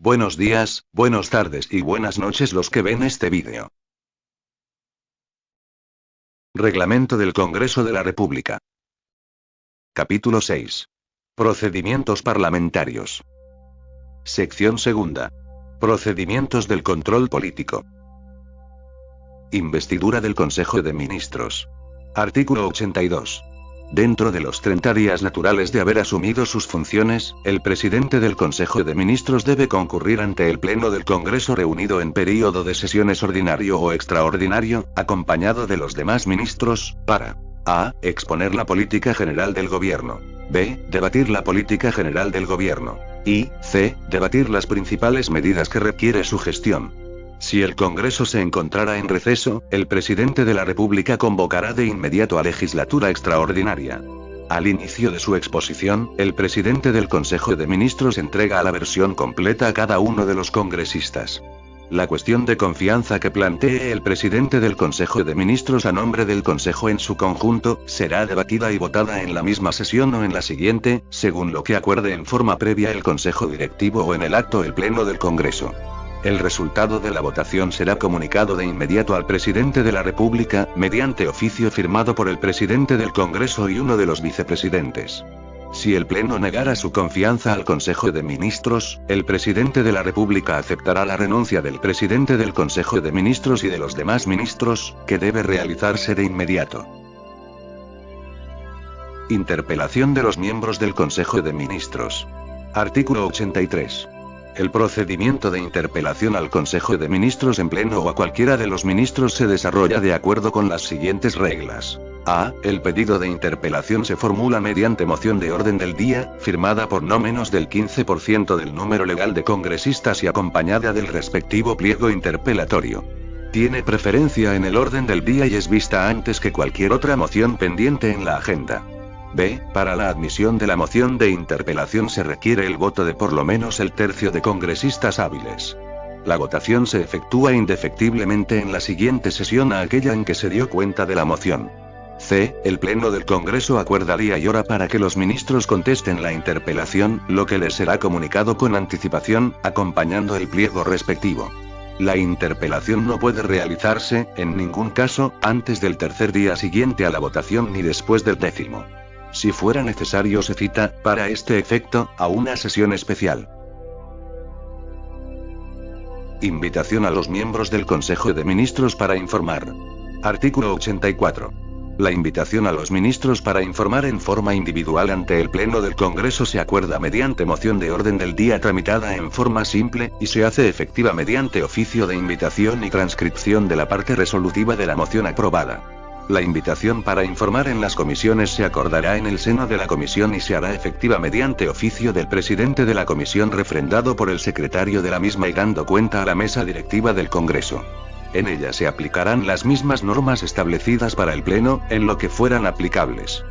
Buenos días, buenas tardes y buenas noches los que ven este vídeo. Reglamento del Congreso de la República. Capítulo 6. Procedimientos parlamentarios. Sección segunda. Procedimientos del control político. Investidura del Consejo de Ministros. Artículo 82. Dentro de los 30 días naturales de haber asumido sus funciones, el presidente del Consejo de Ministros debe concurrir ante el Pleno del Congreso reunido en período de sesiones ordinario o extraordinario, acompañado de los demás ministros, para a. Exponer la política general del gobierno. B. Debatir la política general del gobierno. Y c. Debatir las principales medidas que requiere su gestión. Si el Congreso se encontrara en receso, el presidente de la República convocará de inmediato a legislatura extraordinaria. Al inicio de su exposición, el presidente del Consejo de Ministros entrega la versión completa a cada uno de los congresistas. La cuestión de confianza que plantee el presidente del Consejo de Ministros a nombre del Consejo en su conjunto, será debatida y votada en la misma sesión o en la siguiente, según lo que acuerde en forma previa el Consejo Directivo o en el acto el Pleno del Congreso. El resultado de la votación será comunicado de inmediato al presidente de la República, mediante oficio firmado por el presidente del Congreso y uno de los vicepresidentes. Si el Pleno negara su confianza al Consejo de Ministros, el presidente de la República aceptará la renuncia del presidente del Consejo de Ministros y de los demás ministros, que debe realizarse de inmediato. Interpelación de los miembros del Consejo de Ministros. Artículo 83. El procedimiento de interpelación al Consejo de Ministros en pleno o a cualquiera de los ministros se desarrolla de acuerdo con las siguientes reglas. A. El pedido de interpelación se formula mediante moción de orden del día, firmada por no menos del 15% del número legal de congresistas y acompañada del respectivo pliego interpelatorio. Tiene preferencia en el orden del día y es vista antes que cualquier otra moción pendiente en la agenda. B. Para la admisión de la moción de interpelación se requiere el voto de por lo menos el tercio de congresistas hábiles. La votación se efectúa indefectiblemente en la siguiente sesión a aquella en que se dio cuenta de la moción. C. El Pleno del Congreso acuerda día y hora para que los ministros contesten la interpelación, lo que les será comunicado con anticipación, acompañando el pliego respectivo. La interpelación no puede realizarse, en ningún caso, antes del tercer día siguiente a la votación ni después del 10º. Si fuera necesario se cita, para este efecto, a una sesión especial. Invitación a los miembros del Consejo de Ministros para informar. Artículo 84. La invitación a los ministros para informar en forma individual ante el Pleno del Congreso se acuerda mediante moción de orden del día tramitada en forma simple, y se hace efectiva mediante oficio de invitación y transcripción de la parte resolutiva de la moción aprobada. La invitación para informar en las comisiones se acordará en el seno de la comisión y se hará efectiva mediante oficio del presidente de la comisión refrendado por el secretario de la misma y dando cuenta a la mesa directiva del Congreso. En ella se aplicarán las mismas normas establecidas para el Pleno, en lo que fueran aplicables.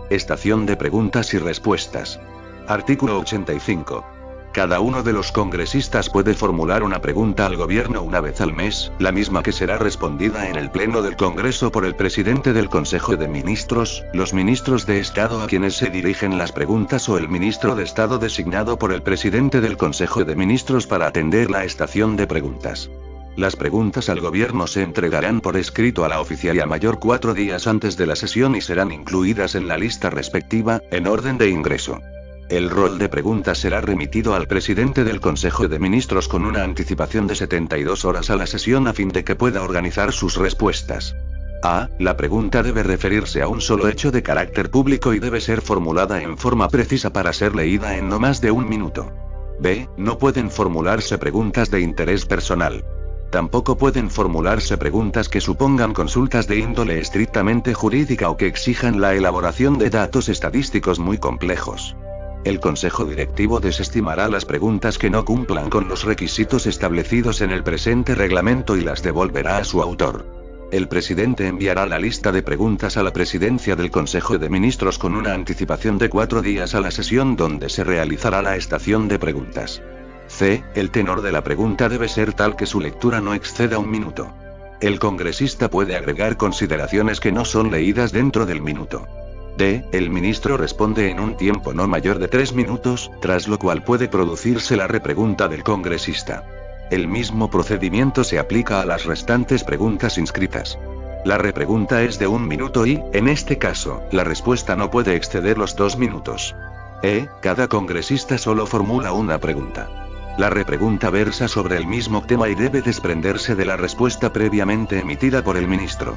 Estación de preguntas y respuestas. Artículo 85. Cada uno de los congresistas puede formular una pregunta al gobierno una vez al mes, la misma que será respondida en el Pleno del Congreso por el presidente del Consejo de Ministros, los ministros de Estado a quienes se dirigen las preguntas o el ministro de Estado designado por el presidente del Consejo de Ministros para atender la estación de preguntas. Las preguntas al gobierno se entregarán por escrito a la oficialía mayor 4 días antes de la sesión y serán incluidas en la lista respectiva, en orden de ingreso. El rol de preguntas será remitido al presidente del Consejo de Ministros con una anticipación de 72 horas a la sesión a fin de que pueda organizar sus respuestas. A. La pregunta debe referirse a un solo hecho de carácter público y debe ser formulada en forma precisa para ser leída en no más de 1 minuto. B. No pueden formularse preguntas de interés personal. Tampoco pueden formularse preguntas que supongan consultas de índole estrictamente jurídica o que exijan la elaboración de datos estadísticos muy complejos. El Consejo Directivo desestimará las preguntas que no cumplan con los requisitos establecidos en el presente reglamento y las devolverá a su autor. El presidente enviará la lista de preguntas a la presidencia del Consejo de Ministros con una anticipación de 4 días a la sesión donde se realizará la estación de preguntas. C. El tenor de la pregunta debe ser tal que su lectura no exceda 1 minuto. El congresista puede agregar consideraciones que no son leídas dentro del minuto. D. El ministro responde en un tiempo no mayor de 3 minutos, tras lo cual puede producirse la repregunta del congresista. El mismo procedimiento se aplica a las restantes preguntas inscritas. La repregunta es de 1 minuto y, en este caso, la respuesta no puede exceder los 2 minutos. Cada congresista solo formula una pregunta. La repregunta versa sobre el mismo tema y debe desprenderse de la respuesta previamente emitida por el ministro.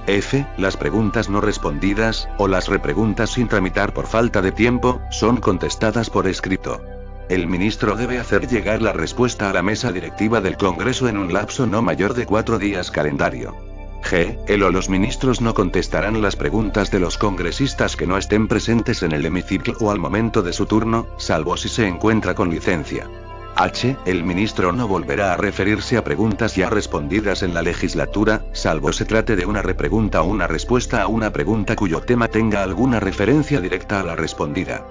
F. Las preguntas no respondidas, o las repreguntas sin tramitar por falta de tiempo, son contestadas por escrito. El ministro debe hacer llegar la respuesta a la mesa directiva del Congreso en un lapso no mayor de 4 días calendario. G. Él o los ministros no contestarán las preguntas de los congresistas que no estén presentes en el hemiciclo o al momento de su turno, salvo si se encuentra con licencia. H. El ministro no volverá a referirse a preguntas ya respondidas en la legislatura, salvo se trate de una repregunta o una respuesta a una pregunta cuyo tema tenga alguna referencia directa a la respondida.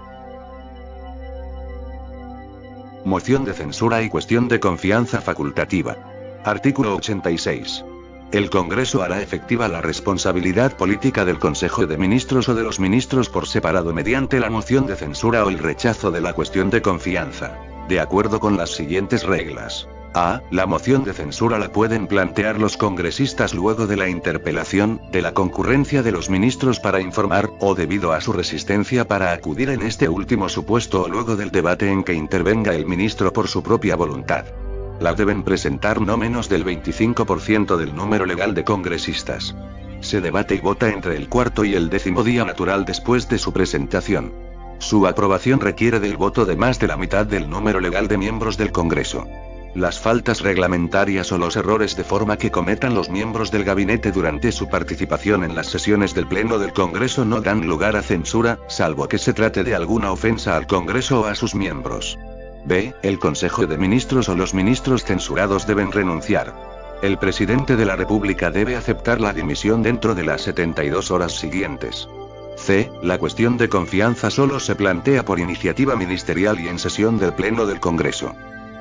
Moción de censura y cuestión de confianza facultativa. Artículo 86. El Congreso hará efectiva la responsabilidad política del Consejo de Ministros o de los ministros por separado mediante la moción de censura o el rechazo de la cuestión de confianza, de acuerdo con las siguientes reglas. A. La moción de censura la pueden plantear los congresistas luego de la interpelación, de la concurrencia de los ministros para informar, o debido a su resistencia para acudir en este último supuesto o luego del debate en que intervenga el ministro por su propia voluntad. La deben presentar no menos del 25% del número legal de congresistas. Se debate y vota entre el 4º y el 10º día natural después de su presentación. Su aprobación requiere del voto de más de la mitad del número legal de miembros del Congreso. Las faltas reglamentarias o los errores de forma que cometan los miembros del gabinete durante su participación en las sesiones del Pleno del Congreso no dan lugar a censura, salvo que se trate de alguna ofensa al Congreso o a sus miembros. B. El Consejo de Ministros o los ministros censurados deben renunciar. El presidente de la República debe aceptar la dimisión dentro de las 72 horas siguientes. C. La cuestión de confianza solo se plantea por iniciativa ministerial y en sesión del Pleno del Congreso.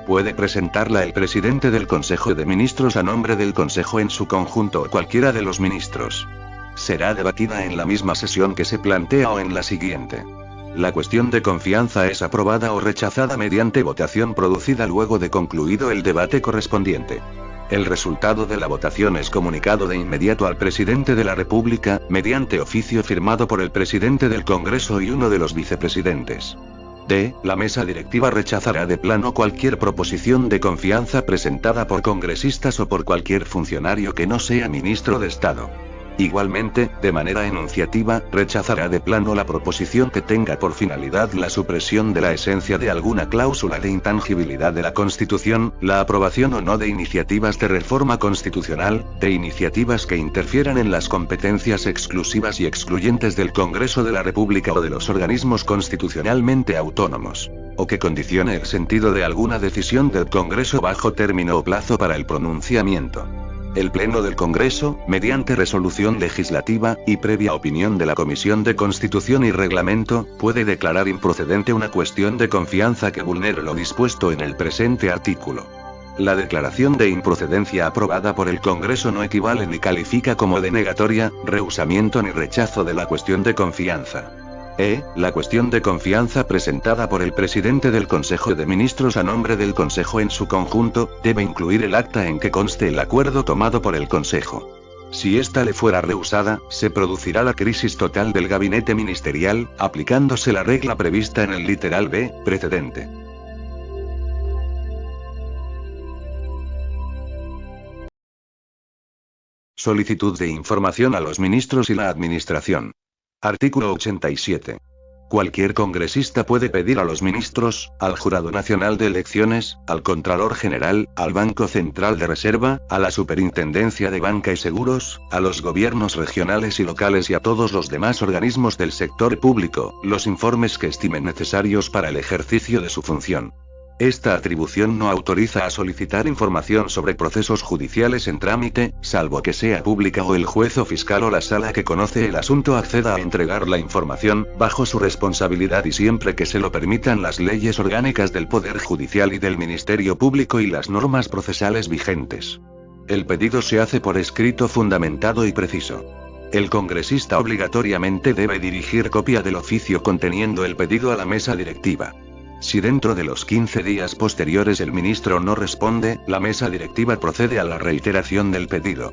Puede presentarla el presidente del Consejo de Ministros a nombre del Consejo en su conjunto o cualquiera de los ministros. Será debatida en la misma sesión que se plantea o en la siguiente. La cuestión de confianza es aprobada o rechazada mediante votación producida luego de concluido el debate correspondiente. El resultado de la votación es comunicado de inmediato al presidente de la República, mediante oficio firmado por el presidente del Congreso y uno de los vicepresidentes. D. La mesa directiva rechazará de plano cualquier proposición de confianza presentada por congresistas o por cualquier funcionario que no sea ministro de Estado. Igualmente, de manera enunciativa, rechazará de plano la proposición que tenga por finalidad la supresión de la esencia de alguna cláusula de intangibilidad de la Constitución, la aprobación o no de iniciativas de reforma constitucional, de iniciativas que interfieran en las competencias exclusivas y excluyentes del Congreso de la República o de los organismos constitucionalmente autónomos, o que condicione el sentido de alguna decisión del Congreso bajo término o plazo para el pronunciamiento. El Pleno del Congreso, mediante resolución legislativa, y previa opinión de la Comisión de Constitución y Reglamento, puede declarar improcedente una cuestión de confianza que vulnere lo dispuesto en el presente artículo. La declaración de improcedencia aprobada por el Congreso no equivale ni califica como denegatoria, rehusamiento ni rechazo de la cuestión de confianza. La cuestión de confianza presentada por el presidente del Consejo de Ministros a nombre del Consejo en su conjunto, debe incluir el acta en que conste el acuerdo tomado por el Consejo. Si ésta le fuera rehusada, se producirá la crisis total del gabinete ministerial, aplicándose la regla prevista en el literal B, precedente. Solicitud de información a los ministros y la Administración. Artículo 87. Cualquier congresista puede pedir a los ministros, al Jurado Nacional de Elecciones, al Contralor General, al Banco Central de Reserva, a la Superintendencia de Banca y Seguros, a los gobiernos regionales y locales y a todos los demás organismos del sector público, los informes que estimen necesarios para el ejercicio de su función. Esta atribución no autoriza a solicitar información sobre procesos judiciales en trámite, salvo que sea pública o el juez o fiscal o la sala que conoce el asunto acceda a entregar la información, bajo su responsabilidad y siempre que se lo permitan las leyes orgánicas del Poder Judicial y del Ministerio Público y las normas procesales vigentes. El pedido se hace por escrito fundamentado y preciso. El congresista obligatoriamente debe dirigir copia del oficio conteniendo el pedido a la mesa directiva. Si dentro de los 15 días posteriores el ministro no responde, la mesa directiva procede a la reiteración del pedido.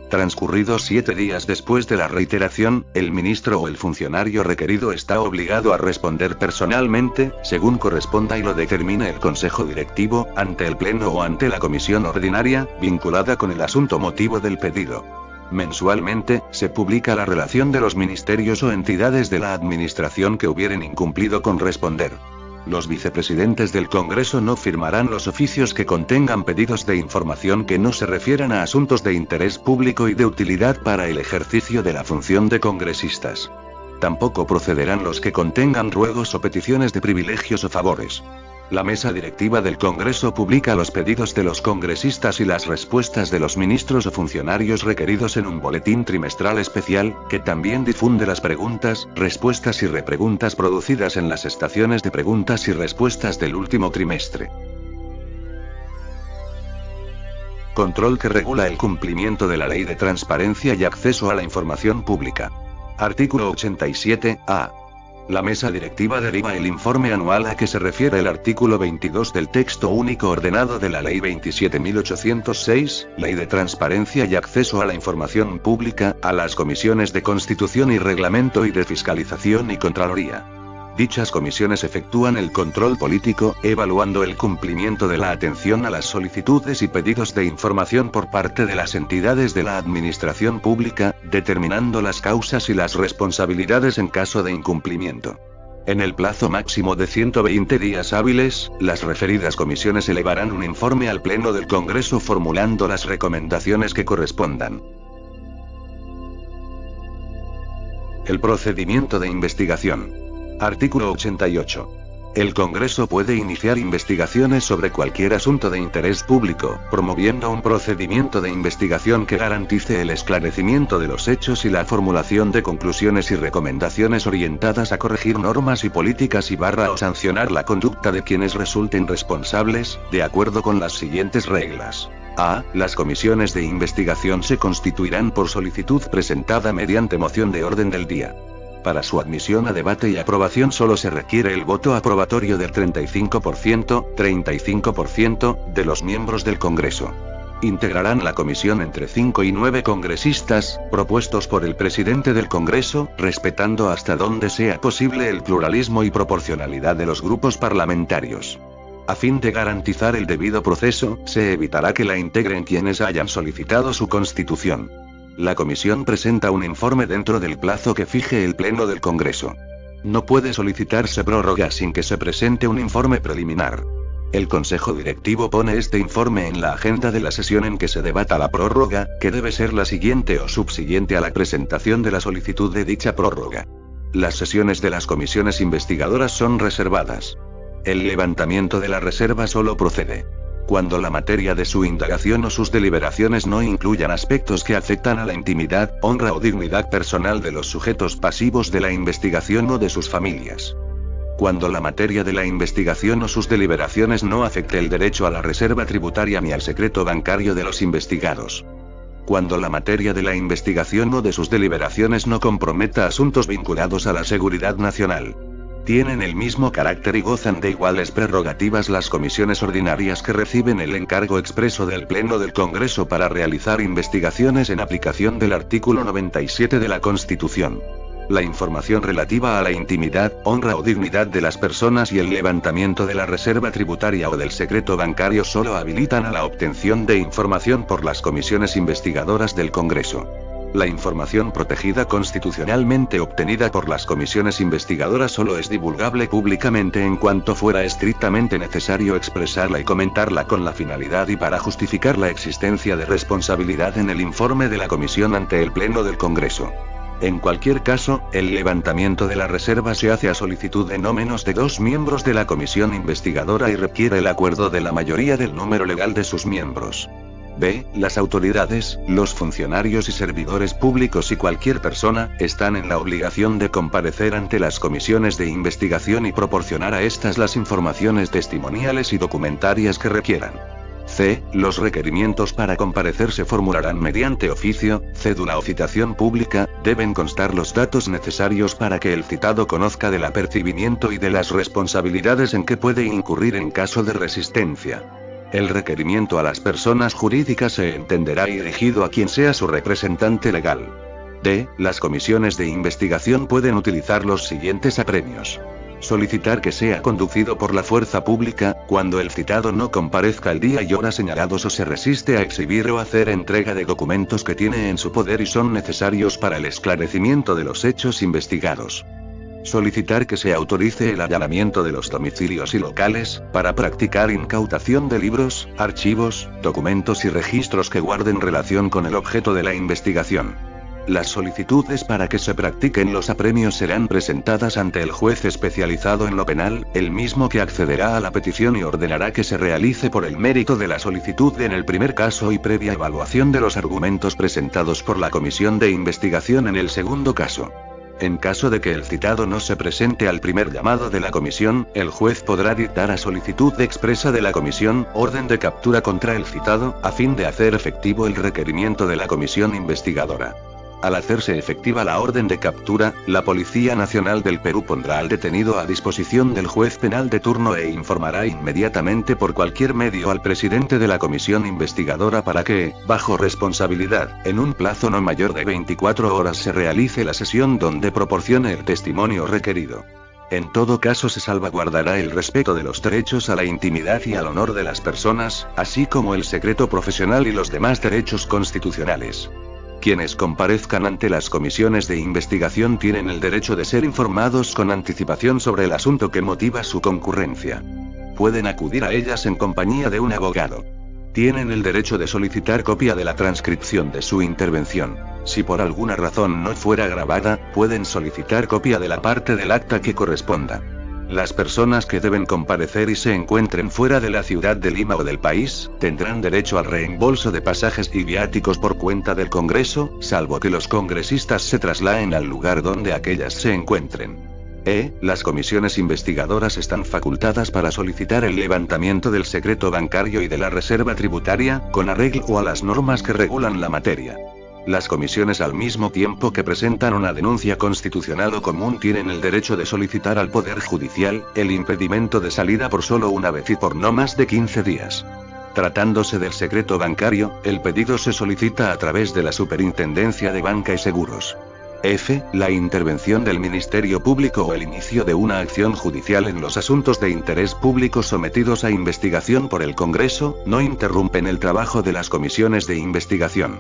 Transcurridos 7 días después de la reiteración, el ministro o el funcionario requerido está obligado a responder personalmente, según corresponda y lo determine el Consejo Directivo, ante el Pleno o ante la comisión ordinaria, vinculada con el asunto motivo del pedido. Mensualmente, se publica la relación de los ministerios o entidades de la administración que hubieren incumplido con responder. Los vicepresidentes del Congreso no firmarán los oficios que contengan pedidos de información que no se refieran a asuntos de interés público y de utilidad para el ejercicio de la función de congresistas. Tampoco procederán los que contengan ruegos o peticiones de privilegios o favores. La mesa directiva del Congreso publica los pedidos de los congresistas y las respuestas de los ministros o funcionarios requeridos en un boletín trimestral especial, que también difunde las preguntas, respuestas y repreguntas producidas en las estaciones de preguntas y respuestas del último trimestre. Control que regula el cumplimiento de la Ley de Transparencia y Acceso a la Información Pública. Artículo 87-A. La mesa directiva deriva el informe anual a que se refiere el artículo 22 del texto único ordenado de la Ley 27.806, Ley de Transparencia y Acceso a la Información Pública, a las comisiones de Constitución y Reglamento y de Fiscalización y Contraloría. Dichas comisiones efectúan el control político, evaluando el cumplimiento de la atención a las solicitudes y pedidos de información por parte de las entidades de la administración pública, determinando las causas y las responsabilidades en caso de incumplimiento. En el plazo máximo de 120 días hábiles, las referidas comisiones elevarán un informe al Pleno del Congreso formulando las recomendaciones que correspondan. El procedimiento de investigación. Artículo 88. El Congreso puede iniciar investigaciones sobre cualquier asunto de interés público, promoviendo un procedimiento de investigación que garantice el esclarecimiento de los hechos y la formulación de conclusiones y recomendaciones orientadas a corregir normas y políticas o sancionar la conducta de quienes resulten responsables, de acuerdo con las siguientes reglas. A. Las comisiones de investigación se constituirán por solicitud presentada mediante moción de orden del día. Para su admisión a debate y aprobación solo se requiere el voto aprobatorio del 35% de los miembros del Congreso. Integrarán la comisión entre 5 y 9 congresistas, propuestos por el presidente del Congreso, respetando hasta donde sea posible el pluralismo y proporcionalidad de los grupos parlamentarios. A fin de garantizar el debido proceso, se evitará que la integren quienes hayan solicitado su constitución. La comisión presenta un informe dentro del plazo que fije el Pleno del Congreso. No puede solicitarse prórroga sin que se presente un informe preliminar. El Consejo Directivo pone este informe en la agenda de la sesión en que se debata la prórroga, que debe ser la siguiente o subsiguiente a la presentación de la solicitud de dicha prórroga. Las sesiones de las comisiones investigadoras son reservadas. El levantamiento de la reserva solo procede cuando la materia de su indagación o sus deliberaciones no incluyan aspectos que afectan a la intimidad, honra o dignidad personal de los sujetos pasivos de la investigación o de sus familias. Cuando la materia de la investigación o sus deliberaciones no afecte el derecho a la reserva tributaria ni al secreto bancario de los investigados. Cuando la materia de la investigación o de sus deliberaciones no comprometa asuntos vinculados a la seguridad nacional. Tienen el mismo carácter y gozan de iguales prerrogativas las comisiones ordinarias que reciben el encargo expreso del Pleno del Congreso para realizar investigaciones en aplicación del artículo 97 de la Constitución. La información relativa a la intimidad, honra o dignidad de las personas y el levantamiento de la reserva tributaria o del secreto bancario solo habilitan a la obtención de información por las comisiones investigadoras del Congreso. La información protegida constitucionalmente obtenida por las comisiones investigadoras solo es divulgable públicamente en cuanto fuera estrictamente necesario expresarla y comentarla con la finalidad y para justificar la existencia de responsabilidad en el informe de la comisión ante el Pleno del Congreso. En cualquier caso, el levantamiento de la reserva se hace a solicitud de no menos de 2 miembros de la comisión investigadora y requiere el acuerdo de la mayoría del número legal de sus miembros. B. Las autoridades, los funcionarios y servidores públicos y cualquier persona, están en la obligación de comparecer ante las comisiones de investigación y proporcionar a estas las informaciones testimoniales y documentarias que requieran. C. Los requerimientos para comparecer se formularán mediante oficio, cédula o citación pública, deben constar los datos necesarios para que el citado conozca del apercibimiento y de las responsabilidades en que puede incurrir en caso de resistencia. El requerimiento a las personas jurídicas se entenderá dirigido a quien sea su representante legal. D. Las comisiones de investigación pueden utilizar los siguientes apremios. Solicitar que sea conducido por la fuerza pública, cuando el citado no comparezca el día y hora señalados o se resiste a exhibir o hacer entrega de documentos que tiene en su poder y son necesarios para el esclarecimiento de los hechos investigados. Solicitar que se autorice el allanamiento de los domicilios y locales, para practicar incautación de libros, archivos, documentos y registros que guarden relación con el objeto de la investigación. Las solicitudes para que se practiquen los apremios serán presentadas ante el juez especializado en lo penal, el mismo que accederá a la petición y ordenará que se realice por el mérito de la solicitud en el primer caso y previa evaluación de los argumentos presentados por la comisión de investigación en el segundo caso. En caso de que el citado no se presente al primer llamado de la comisión, el juez podrá dictar a solicitud expresa de la comisión, orden de captura contra el citado, a fin de hacer efectivo el requerimiento de la comisión investigadora. Al hacerse efectiva la orden de captura, la Policía Nacional del Perú pondrá al detenido a disposición del juez penal de turno e informará inmediatamente por cualquier medio al presidente de la comisión investigadora para que, bajo responsabilidad, en un plazo no mayor de 24 horas se realice la sesión donde proporcione el testimonio requerido. En todo caso se salvaguardará el respeto de los derechos a la intimidad y al honor de las personas, así como el secreto profesional y los demás derechos constitucionales. Quienes comparezcan ante las comisiones de investigación tienen el derecho de ser informados con anticipación sobre el asunto que motiva su concurrencia. Pueden acudir a ellas en compañía de un abogado. Tienen el derecho de solicitar copia de la transcripción de su intervención. Si por alguna razón no fuera grabada, pueden solicitar copia de la parte del acta que corresponda. Las personas que deben comparecer y se encuentren fuera de la ciudad de Lima o del país, tendrán derecho al reembolso de pasajes y viáticos por cuenta del Congreso, salvo que los congresistas se trasladen al lugar donde aquellas se encuentren. Las comisiones investigadoras están facultadas para solicitar el levantamiento del secreto bancario y de la reserva tributaria, con arreglo a las normas que regulan la materia. Las comisiones al mismo tiempo que presentan una denuncia constitucional o común tienen el derecho de solicitar al Poder Judicial, el impedimento de salida por solo una vez y por no más de 15 días. Tratándose del secreto bancario, el pedido se solicita a través de la Superintendencia de Banca y Seguros. La intervención del Ministerio Público o el inicio de una acción judicial en los asuntos de interés público sometidos a investigación por el Congreso, no interrumpen el trabajo de las comisiones de investigación.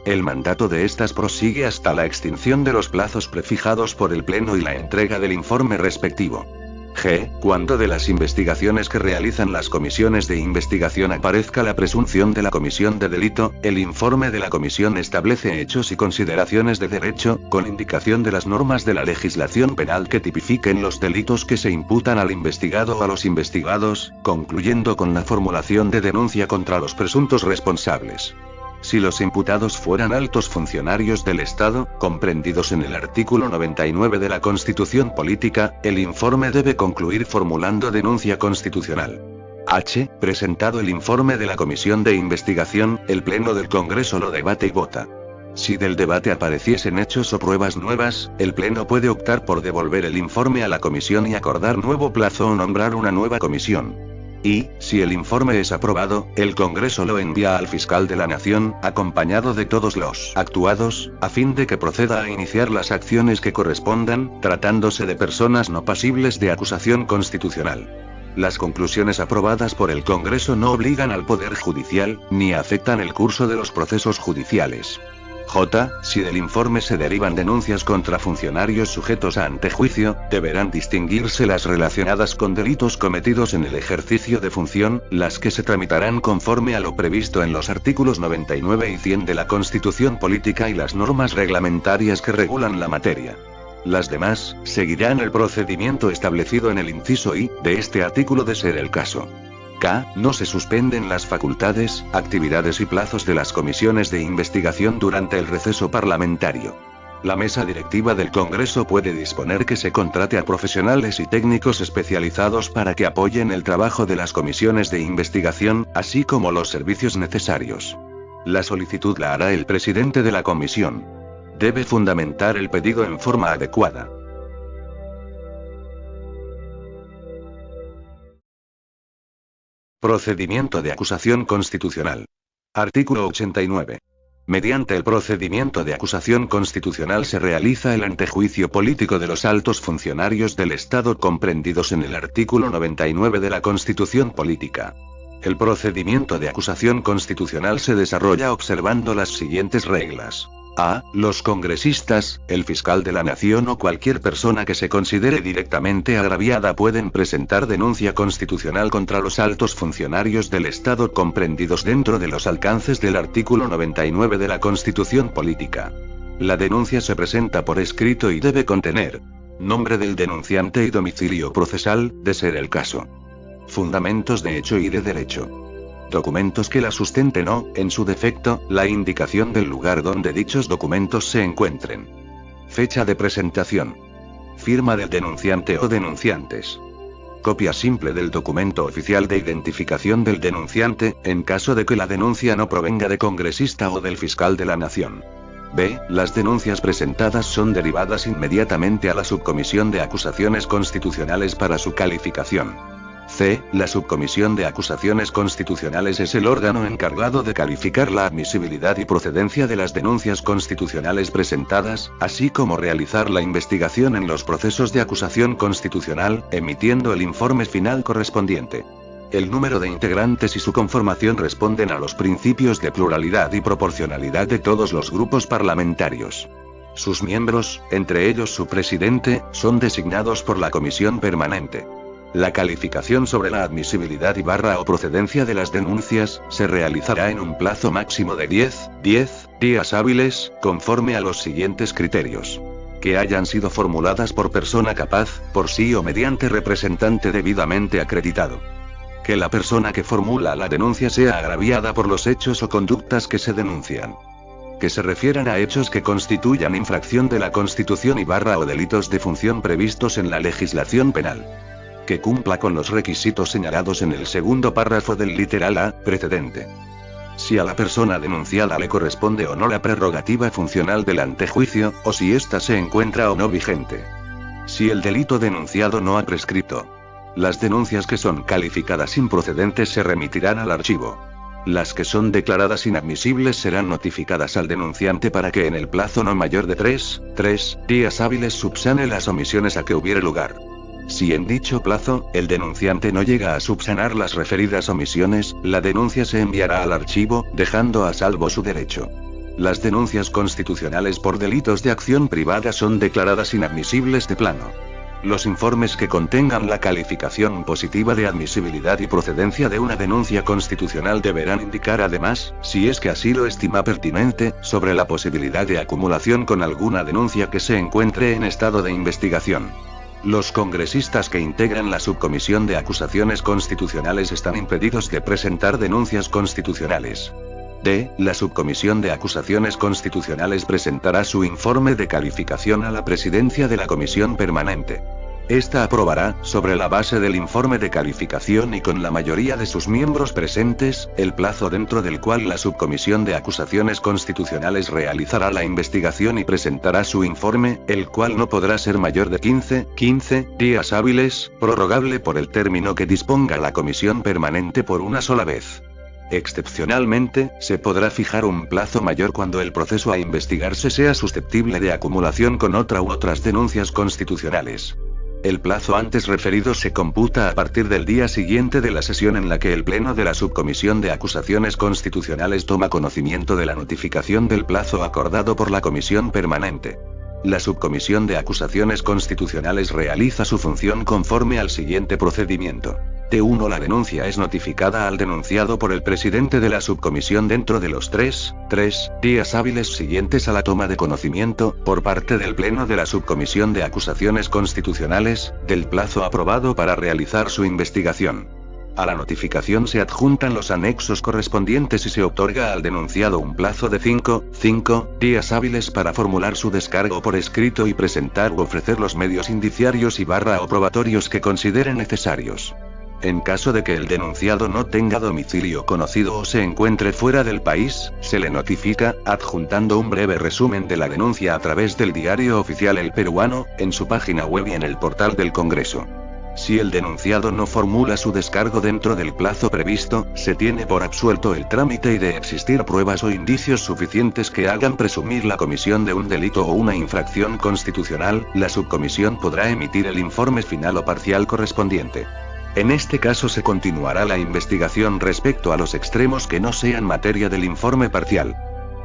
El mandato de estas prosigue hasta la extinción de los plazos prefijados por el Pleno y la entrega del informe respectivo. Cuando de las investigaciones que realizan las comisiones de investigación aparezca la presunción de la comisión de delito, el informe de la comisión establece hechos y consideraciones de derecho, con indicación de las normas de la legislación penal que tipifiquen los delitos que se imputan al investigado o a los investigados, concluyendo con la formulación de denuncia contra los presuntos responsables. Si los imputados fueran altos funcionarios del Estado, comprendidos en el artículo 99 de la Constitución Política, el informe debe concluir formulando denuncia constitucional. Presentado el informe de la Comisión de Investigación, el Pleno del Congreso lo debate y vota. Si del debate apareciesen hechos o pruebas nuevas, el Pleno puede optar por devolver el informe a la Comisión y acordar nuevo plazo o nombrar una nueva comisión. Si el informe es aprobado, el Congreso lo envía al fiscal de la Nación, acompañado de todos los actuados, a fin de que proceda a iniciar las acciones que correspondan, tratándose de personas no pasibles de acusación constitucional. Las conclusiones aprobadas por el Congreso no obligan al Poder Judicial, ni afectan el curso de los procesos judiciales. Si del informe se derivan denuncias contra funcionarios sujetos a antejuicio, deberán distinguirse las relacionadas con delitos cometidos en el ejercicio de función, las que se tramitarán conforme a lo previsto en los artículos 99 y 100 de la Constitución Política y las normas reglamentarias que regulan la materia. Las demás, seguirán el procedimiento establecido en el inciso I, de este artículo de ser el caso. No se suspenden las facultades, actividades y plazos de las comisiones de investigación durante el receso parlamentario. La mesa directiva del Congreso puede disponer que se contrate a profesionales y técnicos especializados para que apoyen el trabajo de las comisiones de investigación, así como los servicios necesarios. La solicitud la hará el presidente de la comisión. Debe fundamentar el pedido en forma adecuada. Procedimiento de acusación constitucional. Artículo 89. Mediante el procedimiento de acusación constitucional se realiza el antejuicio político de los altos funcionarios del Estado comprendidos en el artículo 99 de la Constitución Política. El procedimiento de acusación constitucional se desarrolla observando las siguientes reglas. A. Los congresistas, el fiscal de la nación o cualquier persona que se considere directamente agraviada pueden presentar denuncia constitucional contra los altos funcionarios del Estado comprendidos dentro de los alcances del artículo 99 de la Constitución Política. La denuncia se presenta por escrito y debe contener nombre del denunciante y domicilio procesal, de ser el caso. Fundamentos de hecho y de derecho. Documentos que la sustenten o, en su defecto, la indicación del lugar donde dichos documentos se encuentren. Fecha de presentación. Firma del denunciante o denunciantes. Copia simple del documento oficial de identificación del denunciante, en caso de que la denuncia no provenga de congresista o del fiscal de la nación. B. Las denuncias presentadas son derivadas inmediatamente a la Subcomisión de Acusaciones Constitucionales para su calificación. C. La Subcomisión de Acusaciones Constitucionales es el órgano encargado de calificar la admisibilidad y procedencia de las denuncias constitucionales presentadas, así como realizar la investigación en los procesos de acusación constitucional, emitiendo el informe final correspondiente. El número de integrantes y su conformación responden a los principios de pluralidad y proporcionalidad de todos los grupos parlamentarios. Sus miembros, entre ellos su presidente, son designados por la Comisión Permanente. La calificación sobre la admisibilidad o procedencia de las denuncias se realizará en un plazo máximo de 10 días hábiles, conforme a los siguientes criterios. Que hayan sido formuladas por persona capaz, por sí o mediante representante debidamente acreditado. Que la persona que formula la denuncia sea agraviada por los hechos o conductas que se denuncian. Que se refieran a hechos que constituyan infracción de la Constitución o delitos de función previstos en la legislación penal. Que cumpla con los requisitos señalados en el segundo párrafo del literal A, precedente. Si a la persona denunciada le corresponde o no la prerrogativa funcional del antejuicio, o si ésta se encuentra o no vigente. Si el delito denunciado no ha prescrito. Las denuncias que son calificadas improcedentes se remitirán al archivo. Las que son declaradas inadmisibles serán notificadas al denunciante para que en el plazo no mayor de 3 días hábiles subsane las omisiones a que hubiere lugar. Si en dicho plazo, el denunciante no llega a subsanar las referidas omisiones, la denuncia se enviará al archivo, dejando a salvo su derecho. Las denuncias constitucionales por delitos de acción privada son declaradas inadmisibles de plano. Los informes que contengan la calificación positiva de admisibilidad y procedencia de una denuncia constitucional deberán indicar además, si es que así lo estima pertinente, sobre la posibilidad de acumulación con alguna denuncia que se encuentre en estado de investigación. Los congresistas que integran la Subcomisión de Acusaciones Constitucionales están impedidos de presentar denuncias constitucionales. D. La Subcomisión de Acusaciones Constitucionales presentará su informe de calificación a la presidencia de la Comisión Permanente. Esta aprobará, sobre la base del informe de calificación y con la mayoría de sus miembros presentes, el plazo dentro del cual la Subcomisión de Acusaciones Constitucionales realizará la investigación y presentará su informe, el cual no podrá ser mayor de 15 días hábiles, prorrogable por el término que disponga la Comisión Permanente por una sola vez. Excepcionalmente, se podrá fijar un plazo mayor cuando el proceso a investigarse sea susceptible de acumulación con otra u otras denuncias constitucionales. El plazo antes referido se computa a partir del día siguiente de la sesión en la que el Pleno de la Subcomisión de Acusaciones Constitucionales toma conocimiento de la notificación del plazo acordado por la Comisión Permanente. La Subcomisión de Acusaciones Constitucionales realiza su función conforme al siguiente procedimiento. T1. La denuncia es notificada al denunciado por el presidente de la subcomisión dentro de los 3 días hábiles siguientes a la toma de conocimiento, por parte del Pleno de la Subcomisión de Acusaciones Constitucionales, del plazo aprobado para realizar su investigación. A la notificación se adjuntan los anexos correspondientes y se otorga al denunciado un plazo de 5 días hábiles para formular su descargo por escrito y presentar u ofrecer los medios indiciarios y o probatorios que considere necesarios. En caso de que el denunciado no tenga domicilio conocido o se encuentre fuera del país, se le notifica, adjuntando un breve resumen de la denuncia a través del Diario Oficial El Peruano, en su página web y en el portal del Congreso. Si el denunciado no formula su descargo dentro del plazo previsto, se tiene por absuelto el trámite y de existir pruebas o indicios suficientes que hagan presumir la comisión de un delito o una infracción constitucional, la subcomisión podrá emitir el informe final o parcial correspondiente. En este caso se continuará la investigación respecto a los extremos que no sean materia del informe parcial.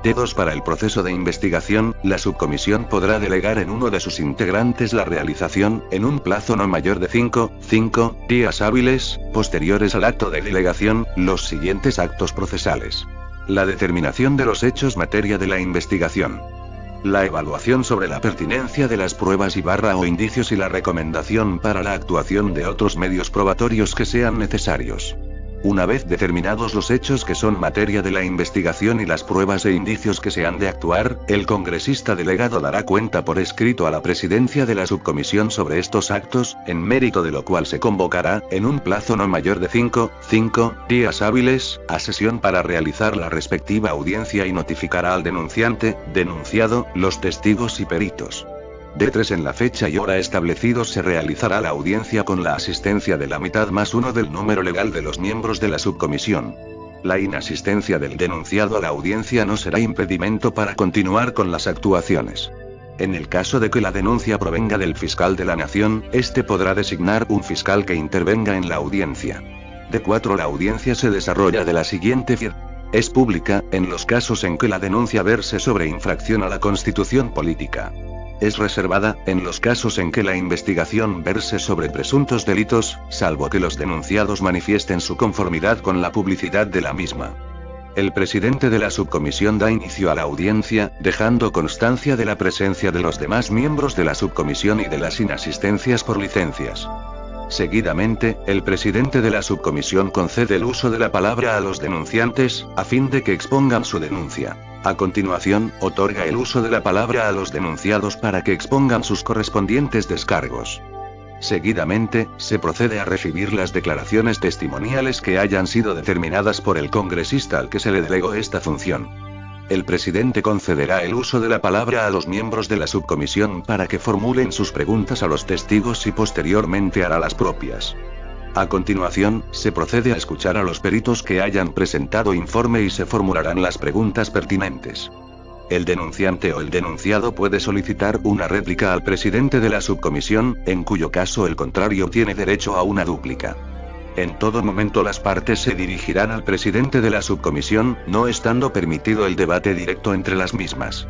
D2 Para el proceso de investigación, la subcomisión podrá delegar en uno de sus integrantes la realización, en un plazo no mayor de 5 días hábiles, posteriores al acto de delegación, los siguientes actos procesales. La determinación de los hechos materia de la investigación. La evaluación sobre la pertinencia de las pruebas y o indicios y la recomendación para la actuación de otros medios probatorios que sean necesarios. Una vez determinados los hechos que son materia de la investigación y las pruebas e indicios que se han de actuar, el congresista delegado dará cuenta por escrito a la presidencia de la subcomisión sobre estos actos, en mérito de lo cual se convocará, en un plazo no mayor de 5 días hábiles, a sesión para realizar la respectiva audiencia y notificará al denunciante, denunciado, los testigos y peritos. D3 En la fecha y hora establecidos se realizará la audiencia con la asistencia de la mitad más uno del número legal de los miembros de la subcomisión. La inasistencia del denunciado a la audiencia no será impedimento para continuar con las actuaciones. En el caso de que la denuncia provenga del fiscal de la Nación, este podrá designar un fiscal que intervenga en la audiencia. D4 La audiencia se desarrolla de la siguiente forma. Es pública, en los casos en que la denuncia verse sobre infracción a la Constitución política. Es reservada, en los casos en que la investigación verse sobre presuntos delitos, salvo que los denunciados manifiesten su conformidad con la publicidad de la misma. El presidente de la subcomisión da inicio a la audiencia, dejando constancia de la presencia de los demás miembros de la subcomisión y de las inasistencias por licencias. Seguidamente, el presidente de la subcomisión concede el uso de la palabra a los denunciantes, a fin de que expongan su denuncia. A continuación, otorga el uso de la palabra a los denunciados para que expongan sus correspondientes descargos. Seguidamente, se procede a recibir las declaraciones testimoniales que hayan sido determinadas por el congresista al que se le delegó esta función. El presidente concederá el uso de la palabra a los miembros de la subcomisión para que formulen sus preguntas a los testigos y posteriormente hará las propias. A continuación, se procede a escuchar a los peritos que hayan presentado informe y se formularán las preguntas pertinentes. El denunciante o el denunciado puede solicitar una réplica al presidente de la subcomisión, en cuyo caso el contrario tiene derecho a una dúplica. En todo momento las partes se dirigirán al presidente de la subcomisión, no estando permitido el debate directo entre las mismas.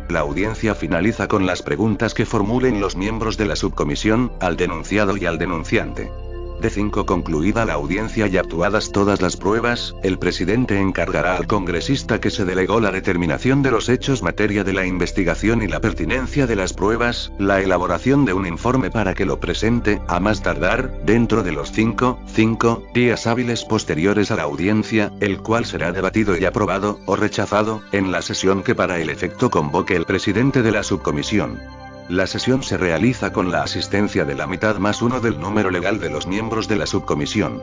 La audiencia finaliza con las preguntas que formulen los miembros de la subcomisión, al denunciado y al denunciante. D5 Concluida la audiencia y actuadas todas las pruebas, el presidente encargará al congresista que se delegó la determinación de los hechos materia de la investigación y la pertinencia de las pruebas, la elaboración de un informe para que lo presente, a más tardar, dentro de los 5 días hábiles posteriores a la audiencia, el cual será debatido y aprobado, o rechazado, en la sesión que para el efecto convoque el presidente de la subcomisión. La sesión se realiza con la asistencia de la mitad más uno del número legal de los miembros de la subcomisión.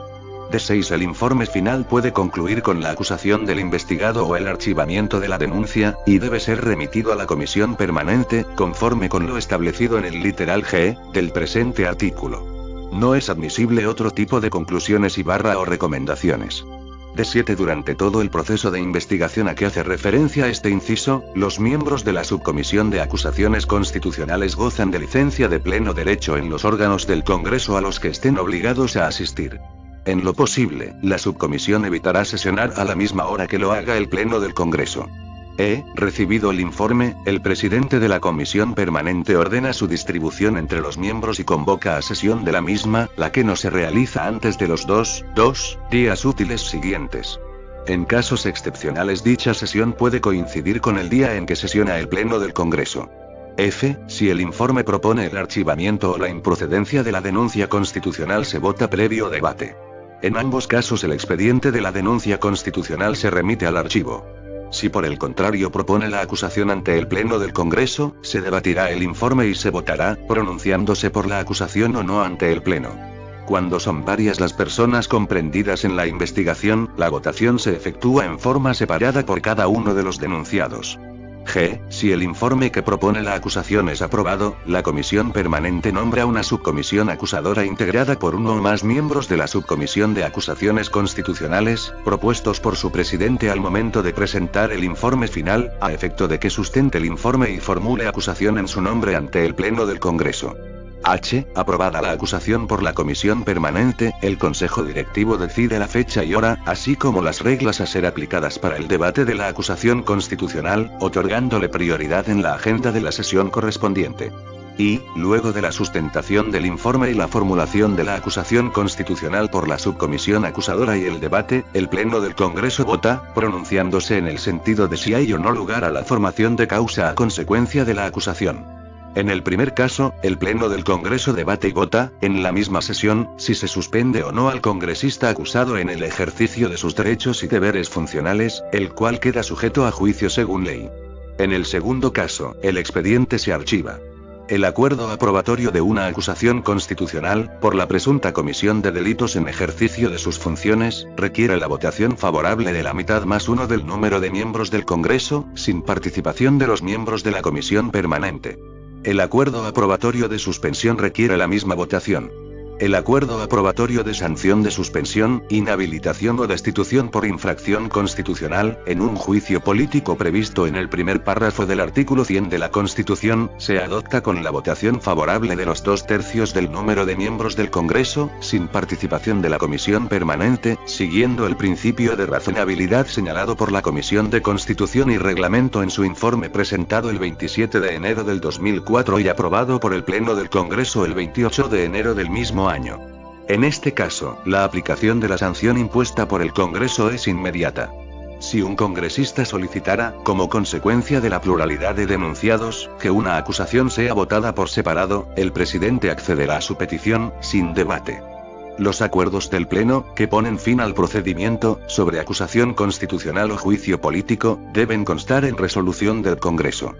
D6 El informe final puede concluir con la acusación del investigado o el archivamiento de la denuncia, y debe ser remitido a la comisión permanente, conforme con lo establecido en el literal G, del presente artículo. No es admisible otro tipo de conclusiones y o recomendaciones. D7 Durante todo el proceso de investigación a que hace referencia este inciso, los miembros de la Subcomisión de Acusaciones Constitucionales gozan de licencia de pleno derecho en los órganos del Congreso a los que estén obligados a asistir. En lo posible, la subcomisión evitará sesionar a la misma hora que lo haga el Pleno del Congreso. Recibido el informe, el presidente de la comisión permanente ordena su distribución entre los miembros y convoca a sesión de la misma, la que no se realiza antes de los dos días útiles siguientes. En casos excepcionales dicha sesión puede coincidir con el día en que sesiona el Pleno del Congreso. Si el informe propone el archivamiento o la improcedencia de la denuncia constitucional se vota previo debate. En ambos casos el expediente de la denuncia constitucional se remite al archivo. Si por el contrario propone la acusación ante el Pleno del Congreso, se debatirá el informe y se votará, pronunciándose por la acusación o no ante el Pleno. Cuando son varias las personas comprendidas en la investigación, la votación se efectúa en forma separada por cada uno de los denunciados. G. Si el informe que propone la acusación es aprobado, la comisión permanente nombra una subcomisión acusadora integrada por uno o más miembros de la subcomisión de acusaciones constitucionales, propuestos por su presidente al momento de presentar el informe final, a efecto de que sustente el informe y formule acusación en su nombre ante el Pleno del Congreso. H. Aprobada la acusación por la comisión permanente, el Consejo Directivo decide la fecha y hora, así como las reglas a ser aplicadas para el debate de la acusación constitucional, otorgándole prioridad en la agenda de la sesión correspondiente. Y, luego de la sustentación del informe y la formulación de la acusación constitucional por la subcomisión acusadora y el debate, el Pleno del Congreso vota, pronunciándose en el sentido de si hay o no lugar a la formación de causa a consecuencia de la acusación. En el primer caso, el Pleno del Congreso debate y vota, en la misma sesión, si se suspende o no al congresista acusado en el ejercicio de sus derechos y deberes funcionales, el cual queda sujeto a juicio según ley. En el segundo caso, el expediente se archiva. El acuerdo aprobatorio de una acusación constitucional, por la presunta comisión de delitos en ejercicio de sus funciones, requiere la votación favorable de la mitad más uno del número de miembros del Congreso, sin participación de los miembros de la comisión permanente. El acuerdo aprobatorio de suspensión requiere la misma votación. El acuerdo aprobatorio de sanción de suspensión, inhabilitación o destitución por infracción constitucional, en un juicio político previsto en el primer párrafo del artículo 100 de la Constitución, se adopta con la votación favorable de los 2/3 del número de miembros del Congreso, sin participación de la Comisión Permanente, siguiendo el principio de razonabilidad señalado por la Comisión de Constitución y Reglamento en su informe presentado el 27 de enero del 2004 y aprobado por el Pleno del Congreso el 28 de enero del mismo año. En este caso, la aplicación de la sanción impuesta por el Congreso es inmediata. Si un congresista solicitara, como consecuencia de la pluralidad de denunciados, que una acusación sea votada por separado, el presidente accederá a su petición, sin debate. Los acuerdos del Pleno, que ponen fin al procedimiento, sobre acusación constitucional o juicio político, deben constar en resolución del Congreso.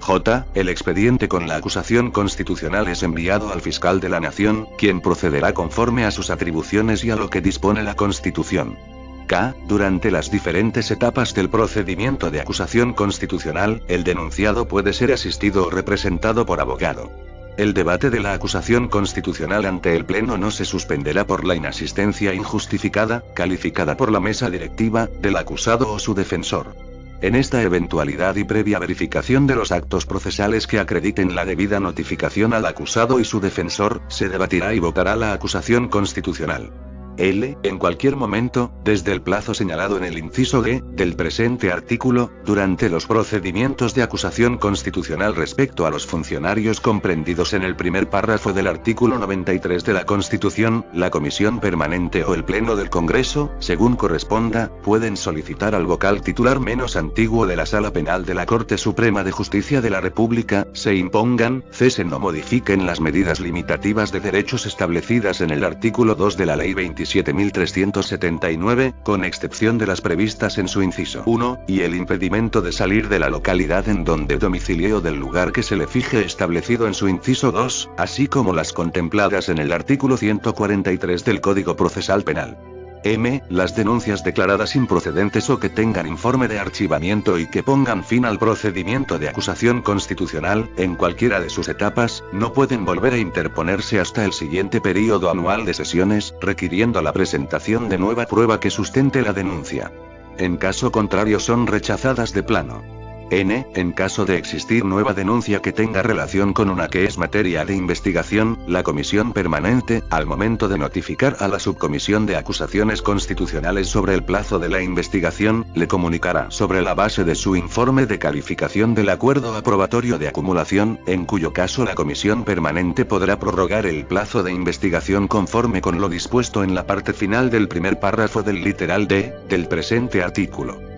J. El expediente con la acusación constitucional es enviado al fiscal de la Nación, quien procederá conforme a sus atribuciones y a lo que dispone la Constitución. K. Durante las diferentes etapas del procedimiento de acusación constitucional, el denunciado puede ser asistido o representado por abogado. El debate de la acusación constitucional ante el Pleno no se suspenderá por la inasistencia injustificada, calificada por la mesa directiva, del acusado o su defensor. En esta eventualidad y previa verificación de los actos procesales que acrediten la debida notificación al acusado y su defensor, se debatirá y votará la acusación constitucional. L. En cualquier momento, desde el plazo señalado en el inciso D, del presente artículo, durante los procedimientos de acusación constitucional respecto a los funcionarios comprendidos en el primer párrafo del artículo 93 de la Constitución, la Comisión Permanente o el Pleno del Congreso, según corresponda, pueden solicitar al vocal titular menos antiguo de la Sala Penal de la Corte Suprema de Justicia de la República, se impongan, cesen o modifiquen las medidas limitativas de derechos establecidas en el artículo 2 de la Ley 27.379, con excepción de las previstas en su inciso 1, y el impedimento de salir de la localidad en donde domicilie o del lugar que se le fije establecido en su inciso 2, así como las contempladas en el artículo 143 del Código Procesal Penal. M. Las denuncias declaradas improcedentes o que tengan informe de archivamiento y que pongan fin al procedimiento de acusación constitucional, en cualquiera de sus etapas, no pueden volver a interponerse hasta el siguiente período anual de sesiones, requiriendo la presentación de nueva prueba que sustente la denuncia. En caso contrario son rechazadas de plano. N. En caso de existir nueva denuncia que tenga relación con una que es materia de investigación, la Comisión Permanente, al momento de notificar a la Subcomisión de Acusaciones Constitucionales sobre el plazo de la investigación, le comunicará sobre la base de su informe de calificación del acuerdo aprobatorio de acumulación, en cuyo caso la Comisión Permanente podrá prorrogar el plazo de investigación conforme con lo dispuesto en la parte final del primer párrafo del literal D, del presente artículo.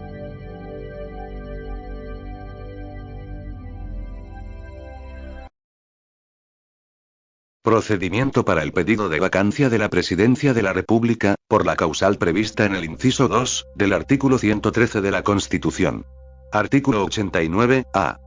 Procedimiento para el pedido de vacancia de la Presidencia de la República, por la causal prevista en el inciso 2, del artículo 113 de la Constitución. Artículo 89-A.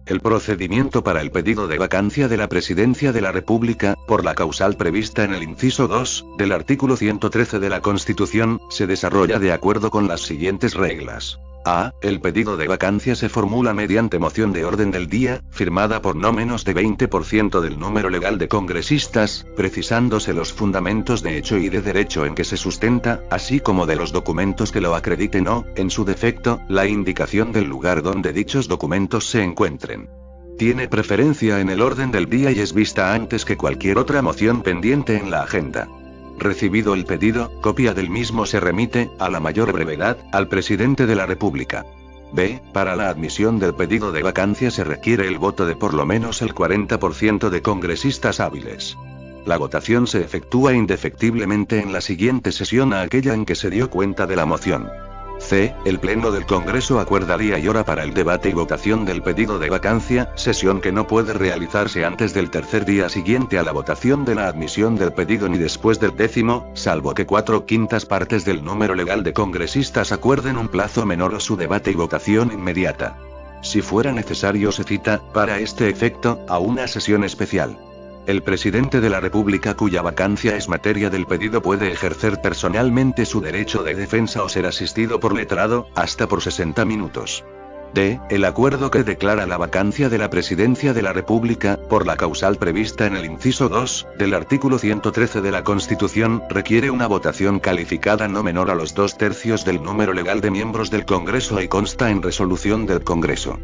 El procedimiento para el pedido de vacancia de la Presidencia de la República, por la causal prevista en el inciso 2, del artículo 113 de la Constitución, se desarrolla de acuerdo con las siguientes reglas. A. El pedido de vacancia se formula mediante moción de orden del día, firmada por no menos de 20% del número legal de congresistas, precisándose los fundamentos de hecho y de derecho en que se sustenta, así como de los documentos que lo acrediten o, en su defecto, la indicación del lugar donde dichos documentos se encuentren. Tiene preferencia en el orden del día y es vista antes que cualquier otra moción pendiente en la agenda. Recibido el pedido, copia del mismo se remite, a la mayor brevedad, al Presidente de la República. B. Para la admisión del pedido de vacancia se requiere el voto de por lo menos el 40% de congresistas hábiles. La votación se efectúa indefectiblemente en la siguiente sesión a aquella en que se dio cuenta de la moción. C. El Pleno del Congreso acuerda día y hora para el debate y votación del pedido de vacancia, sesión que no puede realizarse antes del tercer día siguiente a la votación de la admisión del pedido ni después del 10º, salvo que 4/5 partes del número legal de congresistas acuerden un plazo menor o su debate y votación inmediata. Si fuera necesario se cita, para este efecto, a una sesión especial. El Presidente de la República cuya vacancia es materia del pedido puede ejercer personalmente su derecho de defensa o ser asistido por letrado, hasta por 60 minutos. D. El acuerdo que declara la vacancia de la Presidencia de la República, por la causal prevista en el inciso 2, del artículo 113 de la Constitución, requiere una votación calificada no menor a los 2/3 del número legal de miembros del Congreso y consta en resolución del Congreso.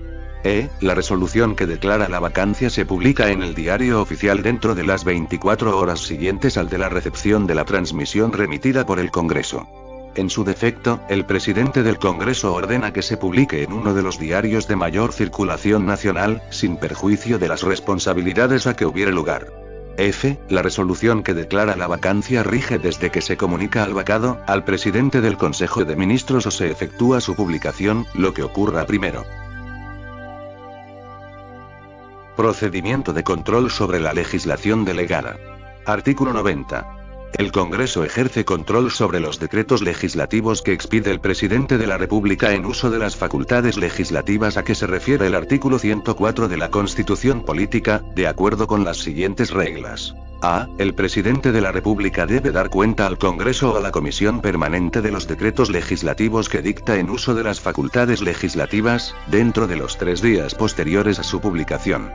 La resolución que declara la vacancia se publica en el Diario Oficial dentro de las 24 horas siguientes al de la recepción de la transmisión remitida por el Congreso. En su defecto, el presidente del Congreso ordena que se publique en uno de los diarios de mayor circulación nacional, sin perjuicio de las responsabilidades a que hubiere lugar. F. La resolución que declara la vacancia rige desde que se comunica al vacado, al presidente del Consejo de Ministros o se efectúa su publicación, lo que ocurra primero. Procedimiento de control sobre la legislación delegada. Artículo 90. El Congreso ejerce control sobre los decretos legislativos que expide el Presidente de la República en uso de las facultades legislativas a que se refiere el artículo 104 de la Constitución Política, de acuerdo con las siguientes reglas. A. El Presidente de la República debe dar cuenta al Congreso o a la Comisión Permanente de los decretos legislativos que dicta en uso de las facultades legislativas, dentro de los 3 días posteriores a su publicación.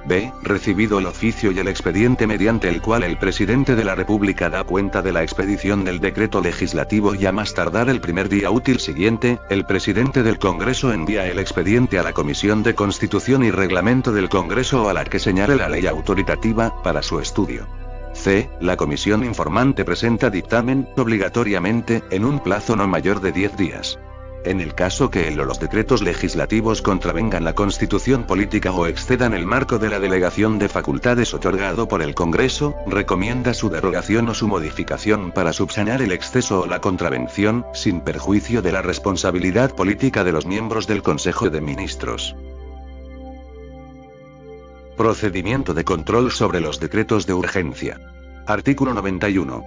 B. Recibido el oficio y el expediente mediante el cual el Presidente de la República da cuenta de la expedición del decreto legislativo y a más tardar el primer día útil siguiente, el Presidente del Congreso envía el expediente a la Comisión de Constitución y Reglamento del Congreso o a la que señale la ley autoritativa, para su estudio. C. La comisión informante presenta dictamen, obligatoriamente, en un plazo no mayor de 10 días. En el caso que los decretos legislativos contravengan la Constitución Política o excedan el marco de la delegación de facultades otorgado por el Congreso, recomienda su derogación o su modificación para subsanar el exceso o la contravención, sin perjuicio de la responsabilidad política de los miembros del Consejo de Ministros. Procedimiento de control sobre los decretos de urgencia. Artículo 91.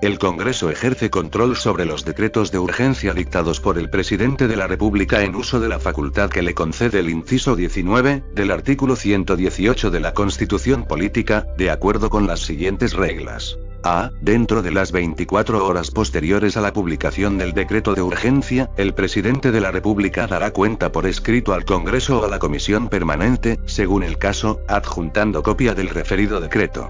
El Congreso ejerce control sobre los decretos de urgencia dictados por el Presidente de la República en uso de la facultad que le concede el inciso 19, del artículo 118 de la Constitución Política, de acuerdo con las siguientes reglas. A. Dentro de las 24 horas posteriores a la publicación del decreto de urgencia, el Presidente de la República dará cuenta por escrito al Congreso o a la Comisión Permanente, según el caso, adjuntando copia del referido decreto.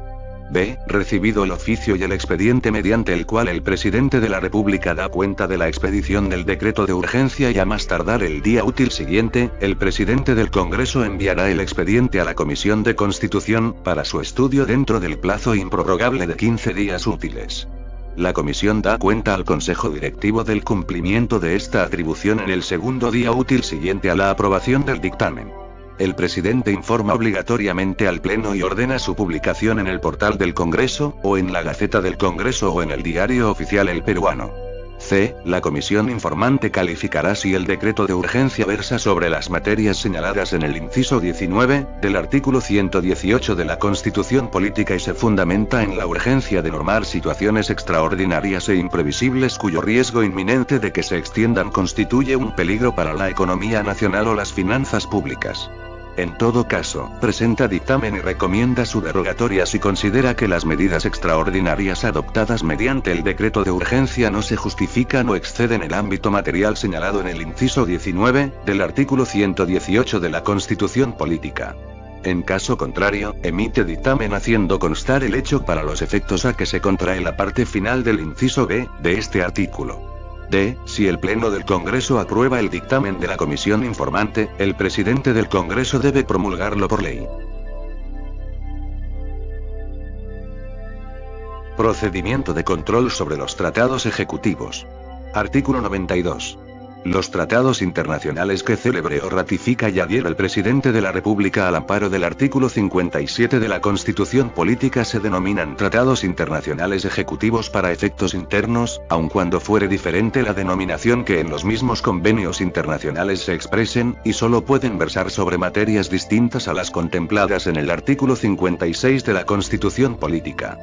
B. Recibido el oficio y el expediente mediante el cual el Presidente de la República da cuenta de la expedición del decreto de urgencia y a más tardar el día útil siguiente, el Presidente del Congreso enviará el expediente a la Comisión de Constitución, para su estudio dentro del plazo improrrogable de 15 días útiles. La Comisión da cuenta al Consejo Directivo del cumplimiento de esta atribución en el segundo día útil siguiente a la aprobación del dictamen. El Presidente informa obligatoriamente al Pleno y ordena su publicación en el portal del Congreso, o en la Gaceta del Congreso o en el Diario Oficial El Peruano. C. La comisión informante calificará si el decreto de urgencia versa sobre las materias señaladas en el inciso 19 del artículo 118 de la Constitución Política y se fundamenta en la urgencia de normar situaciones extraordinarias e imprevisibles cuyo riesgo inminente de que se extiendan constituye un peligro para la economía nacional o las finanzas públicas. En todo caso, presenta dictamen y recomienda su derogatoria si considera que las medidas extraordinarias adoptadas mediante el decreto de urgencia no se justifican o exceden el ámbito material señalado en el inciso 19 del artículo 118 de la Constitución Política. En caso contrario, emite dictamen haciendo constar el hecho para los efectos a que se contrae la parte final del inciso B de este artículo. D. Si el Pleno del Congreso aprueba el dictamen de la comisión informante, el presidente del Congreso debe promulgarlo por ley. Procedimiento de control sobre los tratados ejecutivos. Artículo 92. Los tratados internacionales que celebre o ratifica y adhiera el presidente de la República al amparo del artículo 57 de la Constitución Política se denominan tratados internacionales ejecutivos para efectos internos, aun cuando fuere diferente la denominación que en los mismos convenios internacionales se expresen, y solo pueden versar sobre materias distintas a las contempladas en el artículo 56 de la Constitución Política.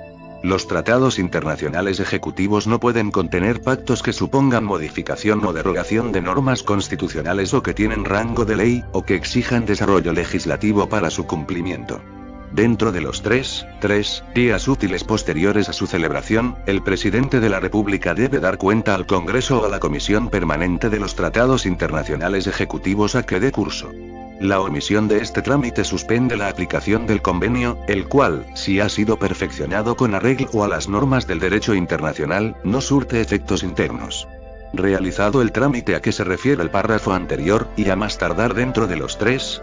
Los tratados internacionales ejecutivos no pueden contener pactos que supongan modificación o derogación de normas constitucionales o que tienen rango de ley, o que exijan desarrollo legislativo para su cumplimiento. Dentro de los 3 días útiles posteriores a su celebración, el presidente de la República debe dar cuenta al Congreso o a la Comisión Permanente de los tratados internacionales ejecutivos a que dé curso. La omisión de este trámite suspende la aplicación del convenio, el cual, si ha sido perfeccionado con arreglo a las normas del derecho internacional, no surte efectos internos. Realizado el trámite a que se refiere el párrafo anterior, y a más tardar dentro de los 3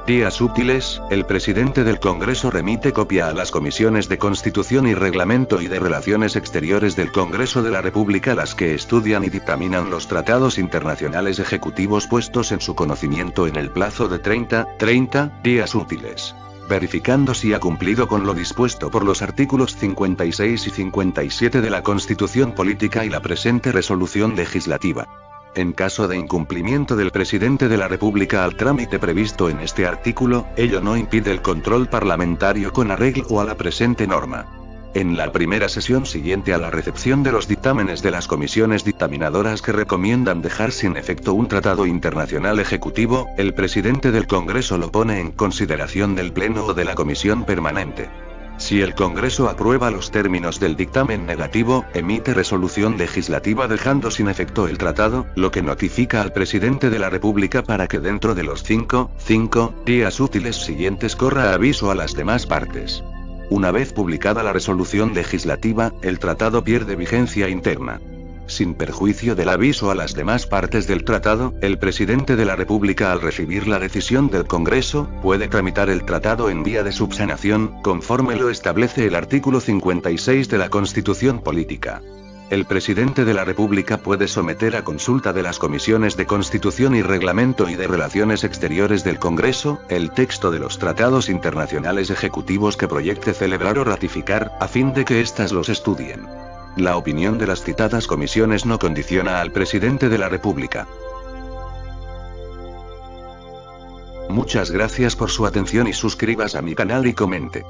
días útiles, el presidente del Congreso remite copia a las comisiones de Constitución y Reglamento y de Relaciones Exteriores del Congreso de la República, las que estudian y dictaminan los tratados internacionales ejecutivos puestos en su conocimiento en el plazo de 30 días útiles, verificando si ha cumplido con lo dispuesto por los artículos 56 y 57 de la Constitución Política y la presente resolución legislativa. En caso de incumplimiento del presidente de la República al trámite previsto en este artículo, ello no impide el control parlamentario con arreglo a la presente norma. En la primera sesión siguiente a la recepción de los dictámenes de las comisiones dictaminadoras que recomiendan dejar sin efecto un tratado internacional ejecutivo, el presidente del Congreso lo pone en consideración del Pleno o de la Comisión Permanente. Si el Congreso aprueba los términos del dictamen negativo, emite resolución legislativa dejando sin efecto el tratado, lo que notifica al presidente de la República para que dentro de los 5 días útiles siguientes corra aviso a las demás partes. Una vez publicada la resolución legislativa, el tratado pierde vigencia interna. Sin perjuicio del aviso a las demás partes del tratado, el presidente de la República, al recibir la decisión del Congreso, puede tramitar el tratado en vía de subsanación, conforme lo establece el artículo 56 de la Constitución Política. El presidente de la República puede someter a consulta de las comisiones de Constitución y Reglamento y de Relaciones Exteriores del Congreso, el texto de los tratados internacionales ejecutivos que proyecte celebrar o ratificar, a fin de que éstas los estudien. La opinión de las citadas comisiones no condiciona al presidente de la República. Muchas gracias por su atención y suscríbase a mi canal y comente.